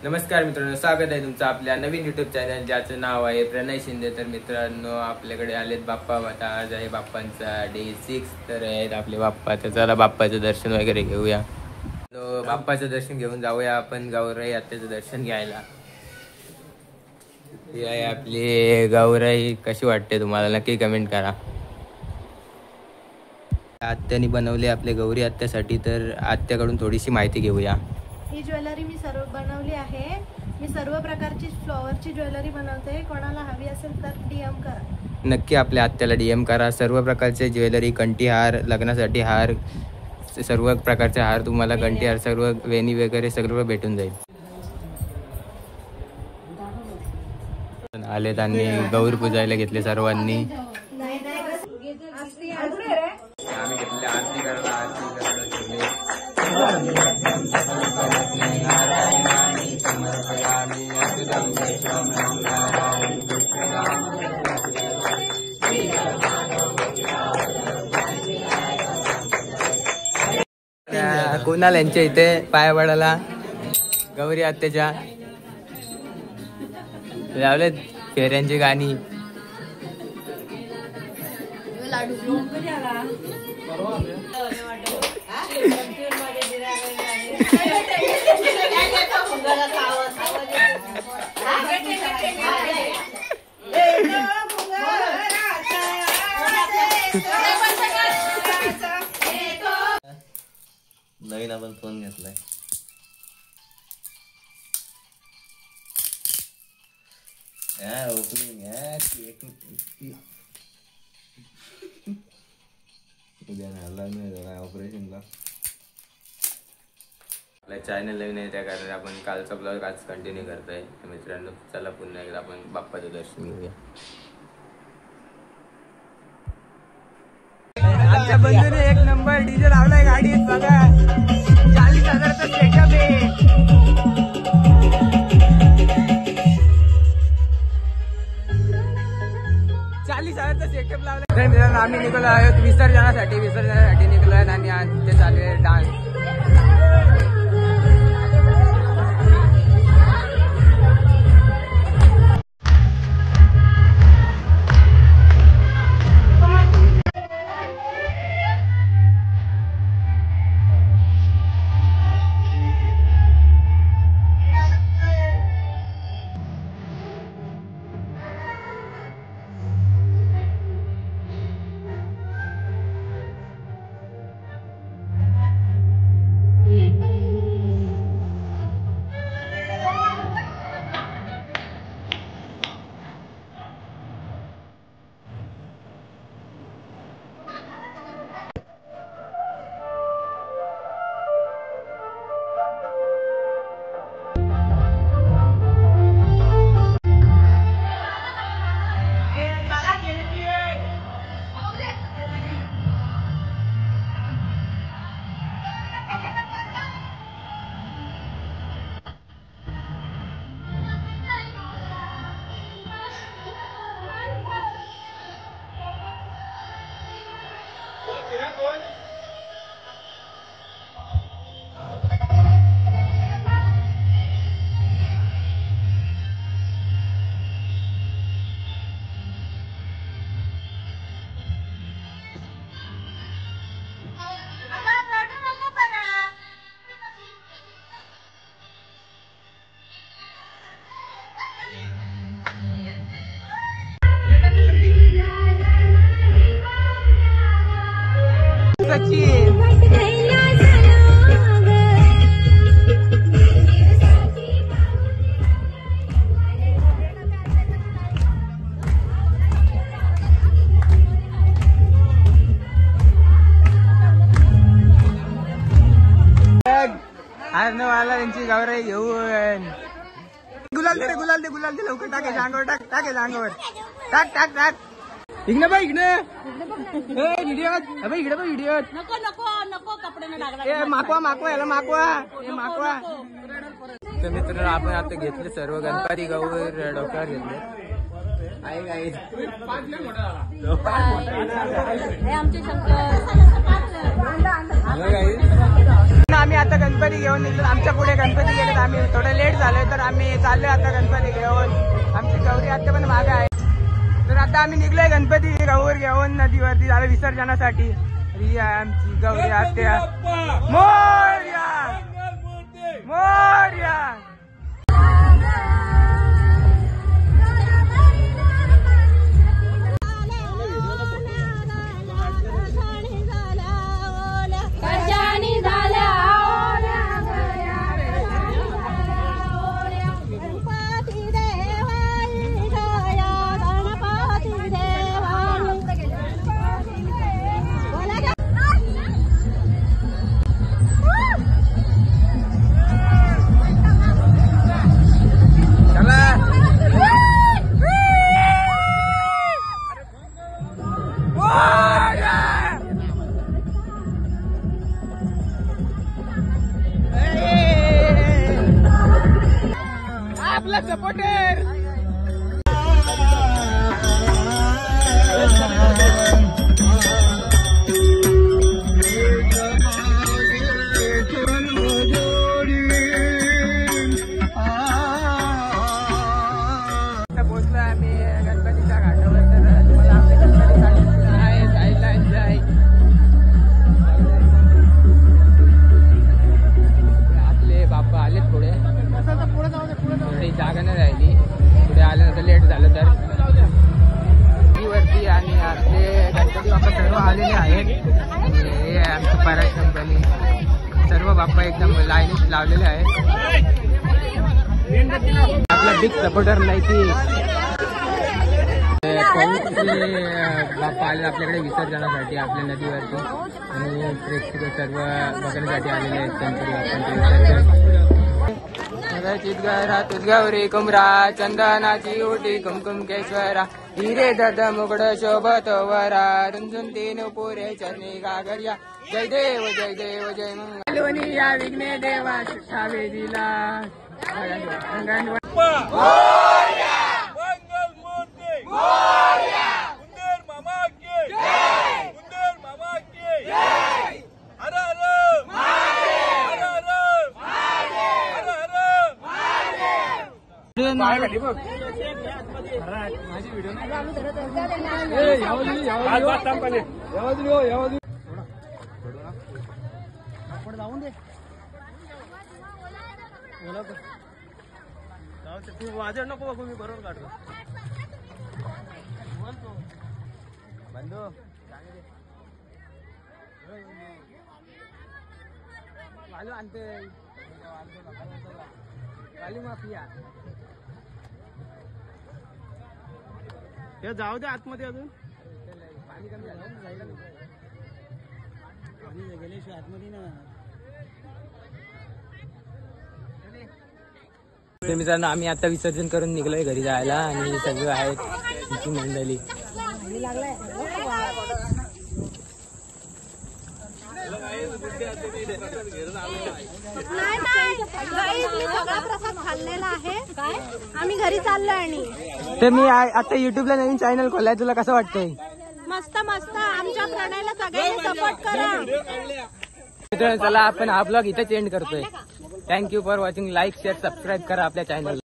नमस्कार मित्रांनो, स्वागत आहे तुमचं आपल्या नवीन युट्यूब चॅनल ज्याचं नाव आहे प्रणय शिंदे. तर मित्रांनो, आपल्याकडे आलेत बाप्पा. आता आज आहे बाप्पांचा डे 6. तर आहेत आपले बाप्पा. तर चला बाप्पाचं दर्शन वगैरे घेऊया. बाप्पाचं दर्शन घेऊन जाऊया आपण गौराई आत्याचं दर्शन घ्यायला. ही आहे आपली गौराई. कशी वाटते तुम्हाला नक्की कमेंट करा. आत्याने बनवली आपल्या गौरी आत्यासाठी, तर आत्याकडून थोडीशी माहिती घेऊया. ही ज्वेलरी मी सर्व बनवली आहे. मी सर्व प्रकारची फ्लॉवरची ज्वेलरी बनवते. कोणाला हवी असेल तर DM करा. नक्की आपल्या आत्याला DM करा. सर्व प्रकारचे ज्वेलरी, कंठीहार, लग्नासाठी हार, सर्व प्रकारचे हार तुम्हाला, कंठीहार, सर्व वेणी वगैरे सर्व भेटून जाईल. आलेत आणि गौर पूजायला घेतले सर्वांनी. आम्ही घेतले आरती करायला. कुणाल यांच्या इथे पाया पडायला गौरी आत्याच्या लावलेत फेऱ्यांची गाणी. नवीन आपण फोन घेतलाय. उद्या ऑपरेशनला आपला चॅनल नवीन आहे, त्या कारण आपण कालचा ब्लॉग आज कंटिन्यू करतोय. मित्रांनो, चला पुन्हा एकदा आपण बाप्पाचं दर्शन घेऊया. आमच्या बंधूने एक नंबर डीजे लावलाय गाडीत. बघा 40,000चा सेटअप आहे. 40,000चा सेटअप लावलाय. तर मित्रांनो, आम्ही निघालो आहोत विसर्जनासाठी निघलो आहेत आणि आज ते चालू आहे डान्स. वाला यांची गौराई घेऊन गुलाल दे लवकर. टाके अंगावर, टाके अंगावर, टाक. इकडे बाई, व्हिडिओ नको कपडे माकवा याला. तर मित्रांनो, आपण आता घेतले सर्व गणपती गौर डोक्यावर घेतले. आम्ही आता गणपती घेऊन निघलो. आमच्या पुढे गणपती गेले, आम्ही थोडं लेट झालोय, तर आम्ही चाललोय आता गणपती घेऊन. आमची गौरी आत्या पण मागे आहे. तर आता आम्ही निघलोय गणपती गौर घेऊन नदीवरती झालं विसर्जनासाठी. ही आहे आमची गौरी आत्या. मोरया मोरया. आपला सपोर्टर पोहोचलो आम्ही गणपतीच्या घाटावर. तर तुम्हाला आपले गणपती आहे जायला जाय. आपले बाप्पा आलेत पुढे, थोडी जागा नाही राहिली. पुढे आल्यानंतर लेट झालं तर वरती. आणि आपले गणपती बाप्पा सर्व आलेले आहेत. हे आमची पराठ कंपनी, सर्व बाप्पा एकदम लाईनीत लावलेले आहेत. आपला बिग सपोर्टर नाही की बाप्पा आले आपल्याकडे विसर्जनासाठी आपल्या नदीवरती. आणि प्रेक्षक सर्व बघण्यासाठी आलेले आहेत गणपती बाप्पांचे. चितगरा तुझगौरी कुमरा चंदनाची उटी कुमकुम केश्वरा हिरे दद मुगड शोभत वरा रुंझुन तीन पुरे चरणी गागर्या. जय देव जय देव जय मंगल या विघ्ने देवा ठावे दिला. वाजर नको बघू, मी बरोबर काढतो. बंधू वालू आणते वालू माफिया. हे जाऊ दे आतमध्ये अजून पाणी कमी झालं गेल्याशिवाय आतमध्ये ना. तर मित्रांनो आम्ही आता विसर्जन करून निघलोय घरी जायला. आणि सगळं आहेत तुमची मंडळी. सगळा प्रसाद खाल्लेला आहे. आम्ही घरी चाललोय. आणि तर मी आता युट्यूबला नवीन चॅनल खोलाय, तुला कसं वाटतंय? मस्त मस्त. आमच्या प्रणयला सगळ्यांनी सपोर्ट करा. मित्रांनो चला आपण हा ब्लॉग इथेच एंड करतोय. Thank you for watching. Like share subscribe करा आपल्या चॅनलला.